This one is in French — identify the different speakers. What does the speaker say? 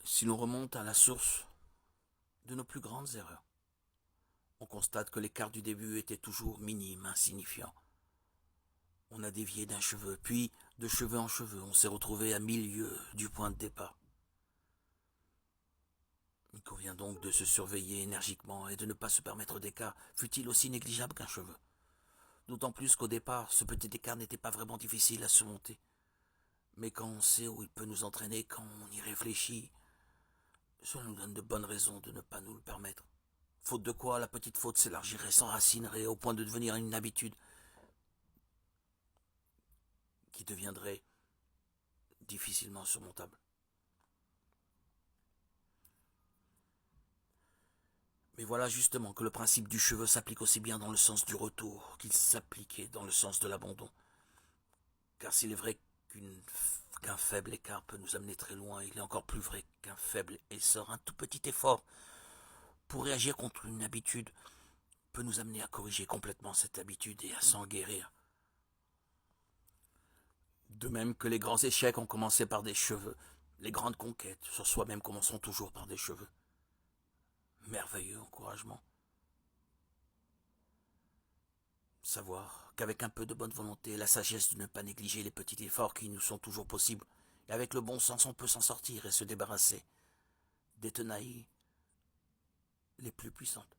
Speaker 1: Si l'on remonte à la source de nos plus grandes erreurs, on constate que l'écart du début était toujours minime, insignifiant. On a dévié d'un cheveu, puis de cheveu en cheveu, on s'est retrouvé à 1000 lieues du point de départ. Il convient donc de se surveiller énergiquement et de ne pas se permettre d'écart, fût-il aussi négligeable qu'un cheveu. D'autant plus qu'au départ, ce petit écart n'était pas vraiment difficile à surmonter. Mais quand on sait où il peut nous entraîner, quand on y réfléchit, cela nous donne de bonnes raisons de ne pas nous le permettre. Faute de quoi, la petite faute s'élargirait, s'enracinerait au point de devenir une habitude qui deviendrait difficilement surmontable. Mais voilà justement que le principe du cheveu s'applique aussi bien dans le sens du retour qu'il s'appliquait dans le sens de l'abandon. Car s'il est vrai qu'un faible écart peut nous amener très loin, il est encore plus vrai qu'un faible essor, un tout petit effort pour réagir contre une habitude peut nous amener à corriger complètement cette habitude et à s'en guérir. De même que les grands échecs ont commencé par des cheveux, les grandes conquêtes sur soi-même commenceront toujours par des cheveux. Merveilleux encouragement. Savoir qu'avec un peu de bonne volonté et la sagesse de ne pas négliger les petits efforts qui nous sont toujours possibles, et avec le bon sens on peut s'en sortir et se débarrasser des tenailles les plus puissantes.